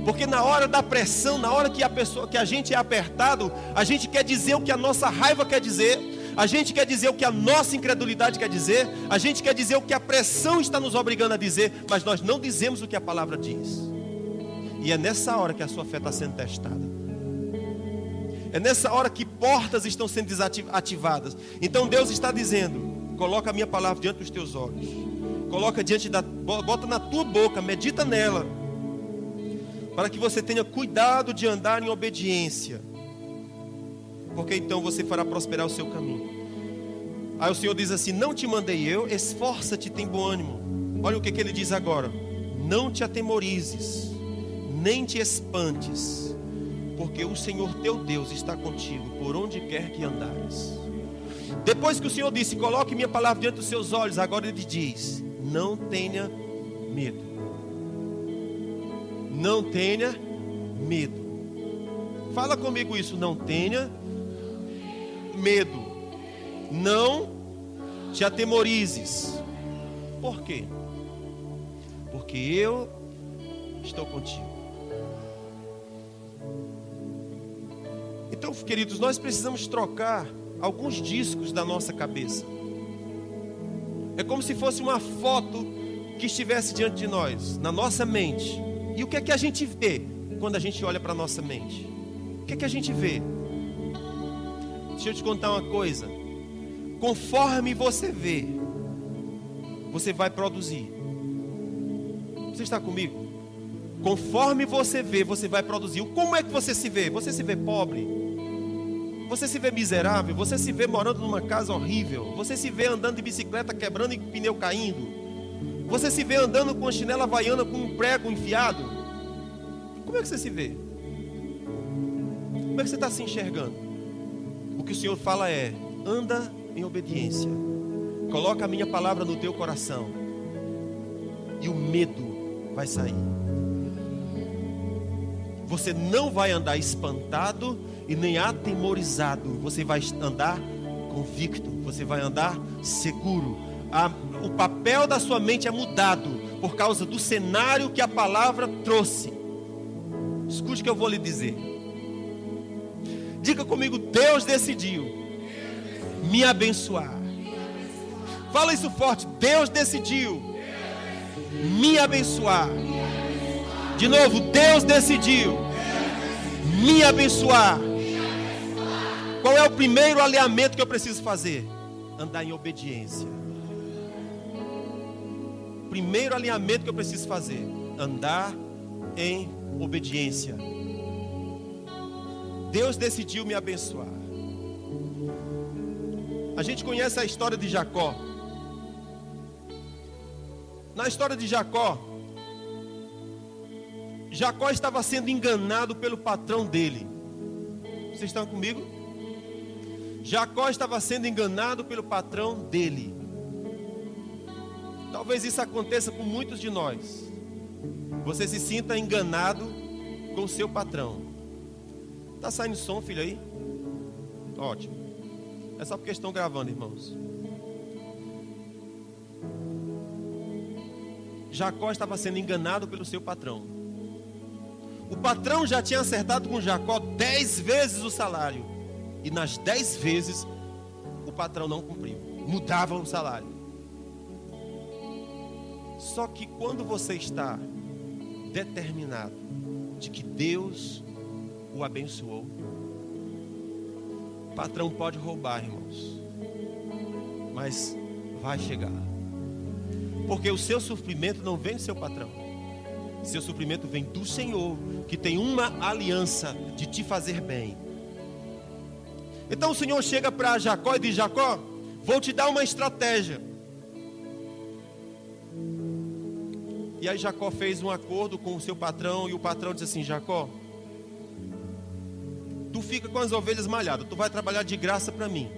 Speaker 1: Porque na hora da pressão, na hora que a gente é apertado, a gente quer dizer o que a nossa raiva quer dizer, a gente quer dizer o que a nossa incredulidade quer dizer, a gente quer dizer o que a pressão está nos obrigando a dizer, mas nós não dizemos o que a palavra diz. E é nessa hora que a sua fé está sendo testada. É nessa hora que portas estão sendo desativadas. Então Deus está dizendo: coloca a minha palavra diante dos teus olhos, coloca bota na tua boca, medita nela, para que você tenha cuidado de andar em obediência, porque então você fará prosperar o seu caminho. Aí o Senhor diz assim: não te mandei eu, esforça-te, tem bom ânimo. Olha o que ele diz agora: não te atemorizes, nem te espantes, porque o Senhor teu Deus está contigo por onde quer que andares. Depois que o Senhor disse: coloque minha palavra diante dos seus olhos, agora ele diz: não tenha medo. Não tenha medo. Fala comigo isso: não tenha medo. Não te atemorizes. Por quê? Porque eu estou contigo. Então, queridos, nós precisamos trocar alguns discos da nossa cabeça. É como se fosse uma foto que estivesse diante de nós, na nossa mente. E o que é que a gente vê quando a gente olha para a nossa mente? O que é que a gente vê? Deixa eu te contar uma coisa. Conforme você vê, você vai produzir. Você está comigo? Conforme você vê, você vai produzir. Como é que você se vê? Você se vê pobre? Você se vê miserável? Você se vê morando numa casa horrível? Você se vê andando de bicicleta quebrando e pneu caindo? Você se vê andando com a chinela havaiana com um prego enfiado? Como é que você se vê? Como é que você está se enxergando? O que o Senhor fala é: anda em obediência, coloca a minha palavra no teu coração, e o medo vai sair. Você não vai andar espantado e nem atemorizado. Você vai andar convicto, você vai andar seguro. O papel da sua mente é mudado por causa do cenário que a palavra trouxe. Escute o que eu vou lhe dizer. Diga comigo: Deus decidiu me abençoar. Fala isso forte: Deus decidiu me abençoar. De novo: Deus decidiu me abençoar. Qual é o primeiro alinhamento que eu preciso fazer? Andar em obediência. Primeiro alinhamento que eu preciso fazer: andar em obediência. Deus decidiu me abençoar. A gente conhece a história de Jacó. Na história de Jacó, Jacó estava sendo enganado pelo patrão dele. Vocês estão comigo? Jacó estava sendo enganado pelo patrão dele. Talvez isso aconteça com muitos de nós. Você se sinta enganado com o seu patrão. Está saindo som, filho, aí? Ótimo. É só porque estão gravando, irmãos. Jacó estava sendo enganado pelo seu patrão. O patrão já tinha acertado com Jacó 10 vezes o salário. E nas 10 vezes o patrão não cumpriu. Mudava o salário. Só que quando você está determinado de que Deus o abençoou, o patrão pode roubar, irmãos, mas vai chegar. Porque o seu suprimento não vem do seu patrão. Seu suprimento vem do Senhor, que tem uma aliança de te fazer bem. Então o Senhor chega para Jacó e diz: Jacó, vou te dar uma estratégia. E aí Jacó fez um acordo com o seu patrão, e o patrão disse assim: Jacó, tu fica com as ovelhas malhadas, tu vai trabalhar de graça para mim.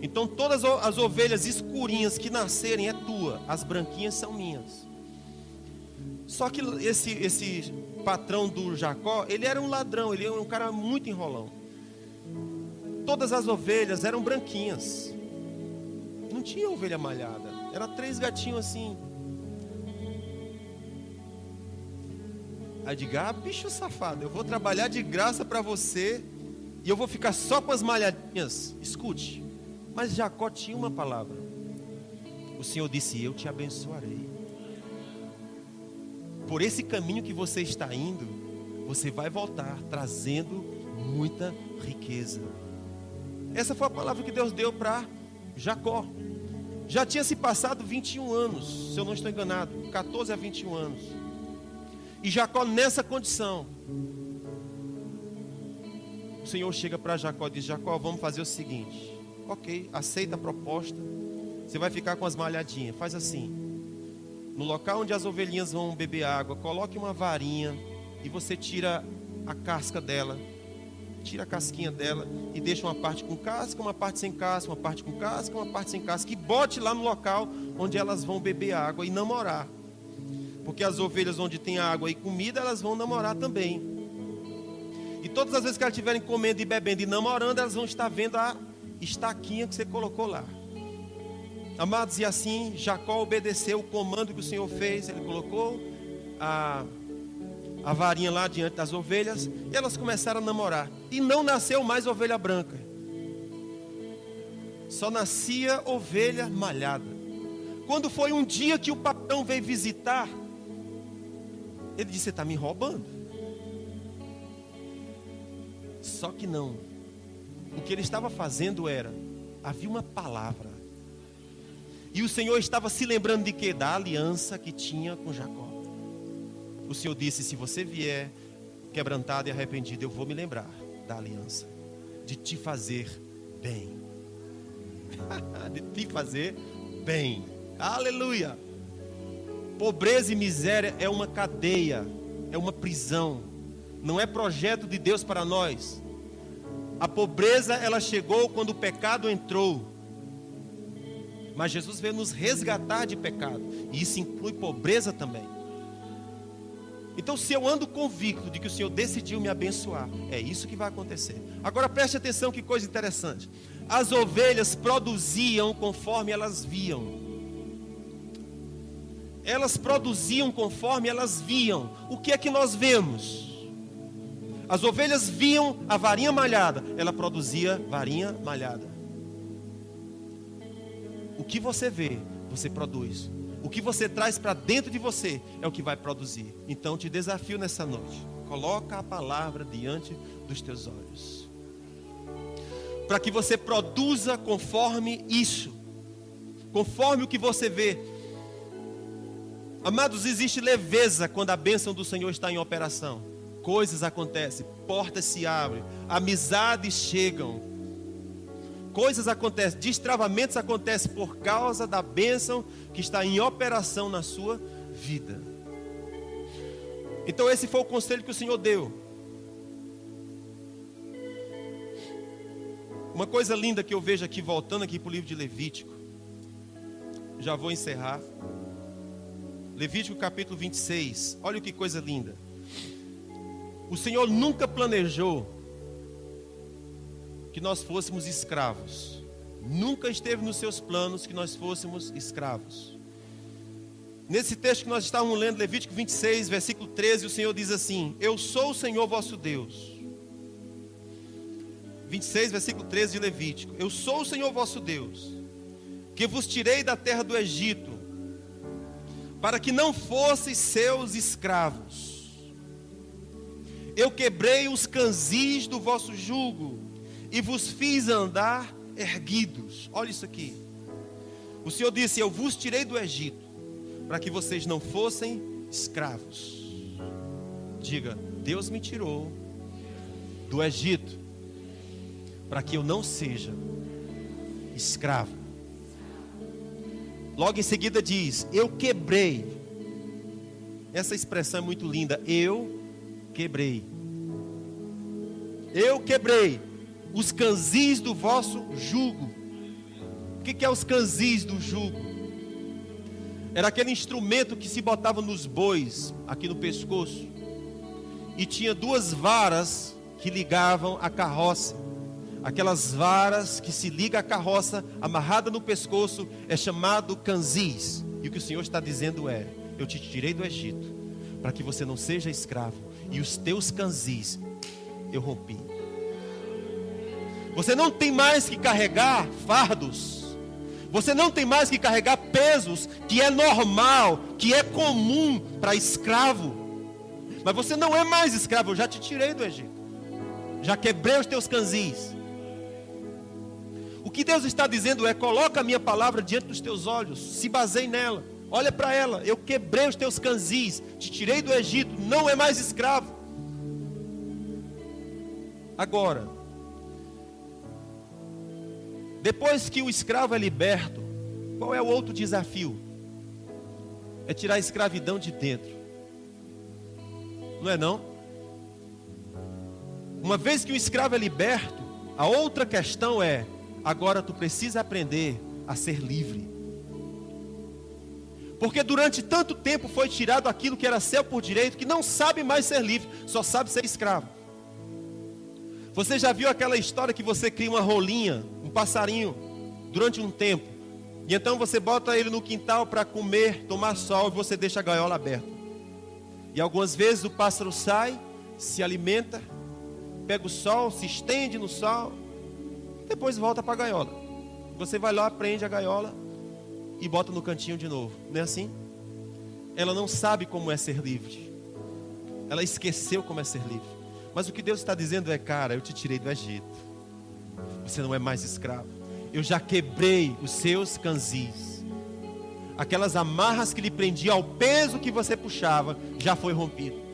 Speaker 1: Então todas as ovelhas escurinhas que nascerem é tua, as branquinhas são minhas. Só que esse patrão do Jacó, ele era um ladrão, ele era um cara muito enrolão. Todas as ovelhas eram branquinhas, não tinha ovelha malhada, era 3 gatinhos assim. Aí diga: bicho safado, eu vou trabalhar de graça para você e eu vou ficar só com as malhadinhas. Escute, mas Jacó tinha uma palavra. O Senhor disse: eu te abençoarei. Por esse caminho que você está indo, você vai voltar trazendo muita riqueza. Essa foi a palavra que Deus deu para Jacó. Já tinha se passado 21 anos, se eu não estou enganado, 14 a 21 anos. E Jacó nessa condição. O Senhor chega para Jacó e diz: Jacó, vamos fazer o seguinte. Ok, aceita a proposta. Você vai ficar com as malhadinhas. Faz assim: no local onde as ovelhinhas vão beber água, coloque uma varinha e você tira a casca dela. Tira a casquinha dela e deixa uma parte com casca, uma parte sem casca, uma parte com casca, uma parte sem casca. E bote lá no local onde elas vão beber água e namorar. Porque as ovelhas onde tem água e comida, elas vão namorar também. E todas as vezes que elas estiverem comendo e bebendo e namorando, elas vão estar vendo a estaquinha que você colocou lá. Amados, e assim Jacó obedeceu o comando que o Senhor fez. Ele colocou a varinha lá diante das ovelhas e elas começaram a namorar. E não nasceu mais ovelha branca, só nascia ovelha malhada. Quando foi um dia que o patrão veio visitar, ele disse: você está me roubando. Só que não. O que ele estava fazendo era, havia uma palavra. E o Senhor estava se lembrando de quê? Da aliança que tinha com Jacó. O Senhor disse: se você vier quebrantado e arrependido, eu vou me lembrar da aliança, de te fazer bem. De te fazer bem. Aleluia. Pobreza e miséria é uma cadeia, é uma prisão. Não é projeto de Deus para nós. A pobreza, ela chegou quando o pecado entrou. Mas Jesus veio nos resgatar de pecado. E isso inclui pobreza também. Então, se eu ando convicto de que o Senhor decidiu me abençoar, é isso que vai acontecer. Agora preste atenção, que coisa interessante. As ovelhas produziam conforme elas viam. Elas produziam conforme elas viam. O que é que nós vemos? As ovelhas viam a varinha malhada, ela produzia varinha malhada. O que você vê, você produz. O que você traz para dentro de você é o que vai produzir. Então te desafio nessa noite: coloca a palavra diante dos teus olhos, para que você produza conforme isso, conforme o que você vê. Amados, existe leveza quando a bênção do Senhor está em operação. Coisas acontecem, portas se abrem, amizades chegam, coisas acontecem, destravamentos acontecem por causa da bênção que está em operação na sua vida. Então esse foi o conselho que o Senhor deu. Uma coisa linda que eu vejo aqui, voltando aqui para o livro de Levítico. Já vou encerrar. Levítico capítulo 26. Olha que coisa linda. O Senhor nunca planejou que nós fôssemos escravos. Nunca esteve nos seus planos que nós fôssemos escravos. Nesse texto que nós estávamos lendo, Levítico 26, versículo 13, o Senhor diz assim: eu sou o Senhor vosso Deus. 26, versículo 13 de Levítico. Eu sou o Senhor vosso Deus, que vos tirei da terra do Egito, para que não fosseis seus escravos. Eu quebrei os canzis do vosso jugo, e vos fiz andar erguidos. Olha isso aqui. O Senhor disse: eu vos tirei do Egito, para que vocês não fossem escravos. Diga: Deus me tirou do Egito, para que eu não seja escravo. Logo em seguida diz: eu quebrei. Essa expressão é muito linda. Eu quebrei. Eu quebrei os canzis do vosso jugo. O que é os canzis do jugo? Era aquele instrumento que se botava nos bois, aqui no pescoço, e tinha duas varas que ligavam a carroça. Aquelas varas que se liga à carroça, amarrada no pescoço, é chamado canzis. E o que o Senhor está dizendo é: eu te tirei do Egito, para que você não seja escravo, e os teus canzis eu rompi. Você não tem mais que carregar fardos. Você não tem mais que carregar pesos que é normal, que é comum para escravo. Mas você não é mais escravo. Eu já te tirei do Egito. Já quebrei os teus canzis. O que Deus está dizendo é: coloca a minha palavra diante dos teus olhos, se baseie nela, olha para ela. Eu quebrei os teus canzis, te tirei do Egito, não é mais escravo. Agora, depois que o escravo é liberto, qual é o outro desafio? É tirar a escravidão de dentro. Não é não? Uma vez que o escravo é liberto, a outra questão é: agora tu precisa aprender a ser livre. Porque durante tanto tempo foi tirado aquilo que era seu por direito, que não sabe mais ser livre, só sabe ser escravo. Você já viu aquela história que você cria uma rolinha, um passarinho, durante um tempo, e então você bota ele no quintal para comer, tomar sol, e você deixa a gaiola aberta. E algumas vezes o pássaro sai, se alimenta, pega o sol, se estende no sol, depois volta para a gaiola. Você vai lá, prende a gaiola e bota no cantinho de novo. Não é assim? Ela não sabe como é ser livre. Ela esqueceu como é ser livre. Mas o que Deus está dizendo é: cara, eu te tirei do Egito. Você não é mais escravo. Eu já quebrei os seus canzis. Aquelas amarras que lhe prendiam ao peso que você puxava, já foi rompido.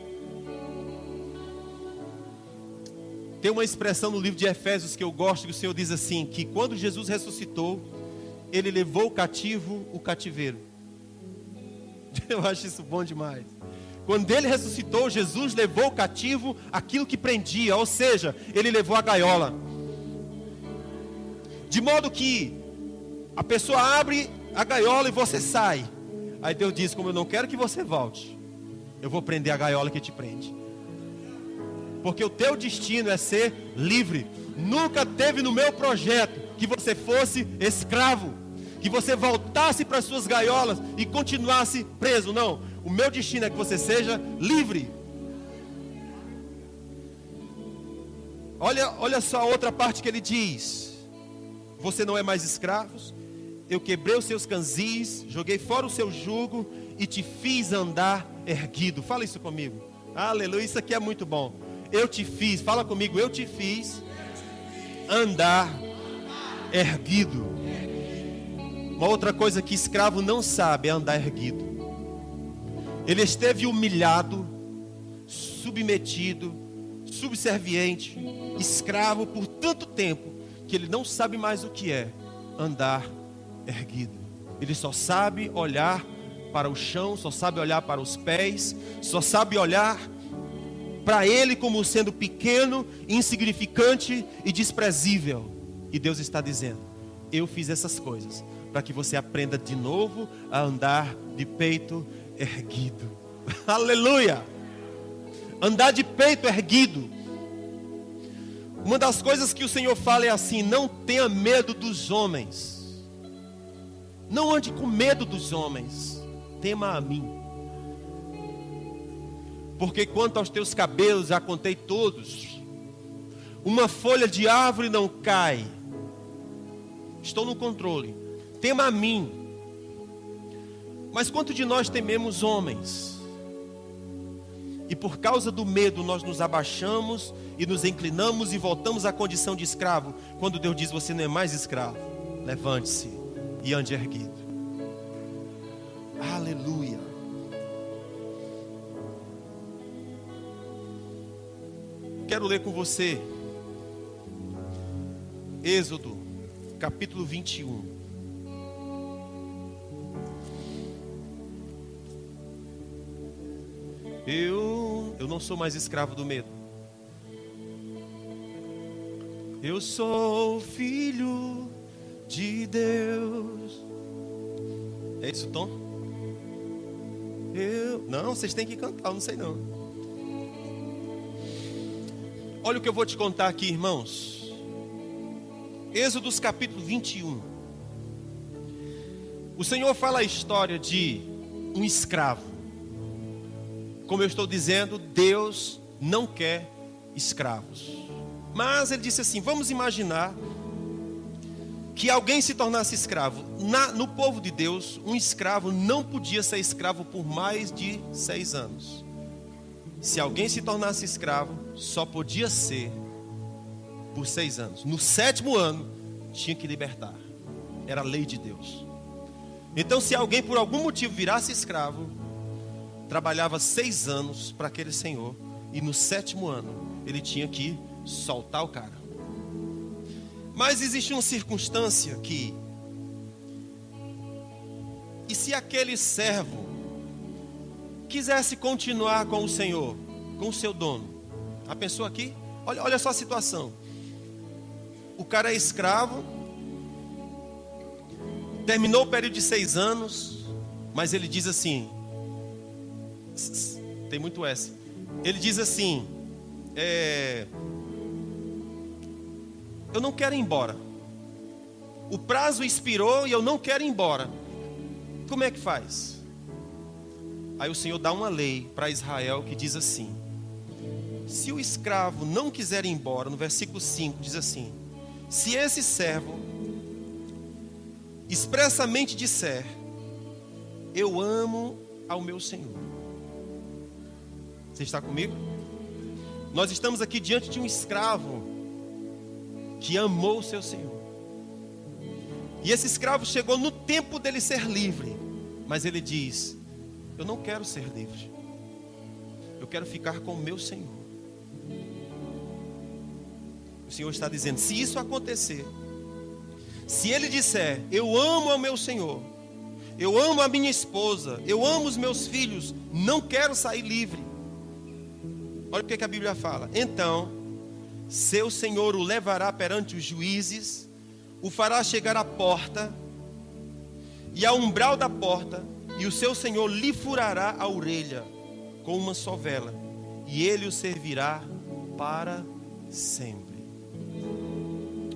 Speaker 1: Tem uma expressão no livro de Efésios que eu gosto, que o Senhor diz assim, que quando Jesus ressuscitou, Ele levou cativo o cativeiro. Eu acho isso bom demais. Quando Ele ressuscitou, Jesus levou cativo aquilo que prendia, ou seja, Ele levou a gaiola. De modo que a pessoa abre a gaiola e você sai. Aí Deus diz: como eu não quero que você volte, eu vou prender a gaiola que te prende. Porque o teu destino é ser livre. Nunca teve no meu projeto que você fosse escravo, que você voltasse para as suas gaiolas e continuasse preso. Não, o meu destino é que você seja livre. Olha só a outra parte que ele diz: você não é mais escravos, eu quebrei os seus canzis, joguei fora o seu jugo e te fiz andar erguido. Fala isso comigo. Aleluia, isso aqui é muito bom. Eu te fiz, fala comigo, eu te fiz andar erguido. Uma outra coisa que escravo não sabe é andar erguido. Ele esteve humilhado, submetido, subserviente, escravo por tanto tempo, que ele não sabe mais o que é andar erguido. Ele só sabe olhar para o chão, só sabe olhar para os pés, só sabe olhar para ele como sendo pequeno, insignificante e desprezível. E Deus está dizendo: eu fiz essas coisas para que você aprenda de novo a andar de peito erguido. Aleluia! Andar de peito erguido. Uma das coisas que o Senhor fala é assim: não tenha medo dos homens. Não ande com medo dos homens. Tema a mim. Porque quanto aos teus cabelos, já contei todos. Uma folha de árvore não cai. Estou no controle. Tema a mim. Mas quanto de nós tememos homens? E por causa do medo nós nos abaixamos e nos inclinamos e voltamos à condição de escravo. Quando Deus diz: você não é mais escravo, levante-se e ande erguido. Aleluia. Quero ler com você Êxodo, capítulo 21. Eu não sou mais escravo do medo. Eu sou filho de Deus. É isso, Tom? Não, vocês têm que cantar, eu não sei não. Olha o que eu vou te contar aqui, irmãos. Êxodo capítulo 21. O Senhor fala a história de um escravo. Como eu estou dizendo, Deus não quer escravos. Mas ele disse assim: vamos imaginar que alguém se tornasse escravo. No povo de Deus, um escravo não podia ser escravo por mais de 6 anos. Se alguém se tornasse escravo, só podia ser por 6 anos. No 7º ano, tinha que libertar. Era a lei de Deus. Então, se alguém por algum motivo virasse escravo, trabalhava 6 anos para aquele senhor, e no 7º ano, ele tinha que soltar o cara. Mas existe uma circunstância que... E se aquele servo quisesse continuar com o Senhor, com o seu dono? A pessoa aqui, olha só a situação. O cara é escravo, terminou o período de 6 anos, mas ele diz assim, tem muito S. Ele diz assim, eu não quero ir embora. O prazo expirou e eu não quero ir embora. Como é que faz? Aí o Senhor dá uma lei para Israel que diz assim: se o escravo não quiser ir embora, no versículo 5 diz assim: se esse servo expressamente disser: eu amo ao meu Senhor. Você está comigo? Nós estamos aqui diante de um escravo que amou o seu Senhor. E esse escravo chegou no tempo dele ser livre, mas ele diz: eu não quero ser livre, eu quero ficar com o meu Senhor. O Senhor está dizendo: se isso acontecer, se ele disser: eu amo ao meu Senhor, eu amo a minha esposa, eu amo os meus filhos, não quero sair livre. Olha o que a Bíblia fala: então seu Senhor o levará perante os juízes, o fará chegar à porta e ao umbral da porta, e o seu Senhor lhe furará a orelha com uma sovela, e ele o servirá para sempre.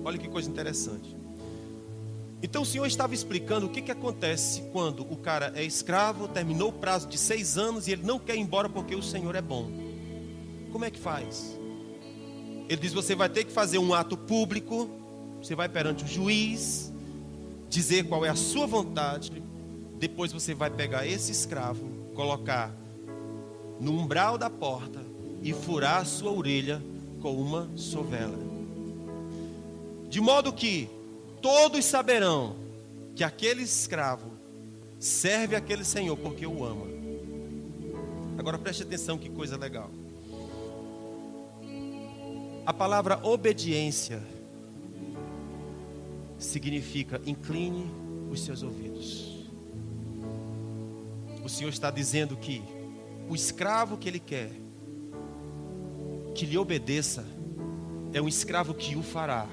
Speaker 1: Olha que coisa interessante. Então o Senhor estava explicando o que acontece quando o cara é escravo, terminou o prazo de 6 anos e ele não quer ir embora porque o Senhor é bom. Como é que faz? Ele diz: você vai ter que fazer um ato público, você vai perante o juiz, dizer qual é a sua vontade. Depois você vai pegar esse escravo, colocar no umbral da porta e furar a sua orelha com uma sovela. De modo que todos saberão que aquele escravo serve aquele senhor porque o ama. Agora preste atenção, que coisa legal. A palavra obediência significa incline os seus ouvidos. O Senhor está dizendo que o escravo que Ele quer que lhe obedeça é um escravo que o fará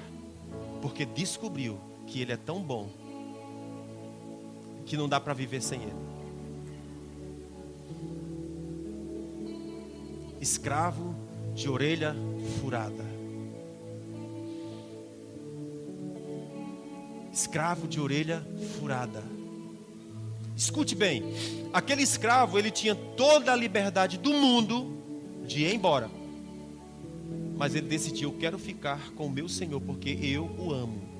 Speaker 1: porque descobriu que Ele é tão bom que não dá para viver sem Ele. Escravo de orelha furada. Escravo de orelha furada. Escute bem, aquele escravo, ele tinha toda a liberdade do mundo de ir embora. Mas ele decidiu, quero ficar com o meu Senhor, porque eu o amo.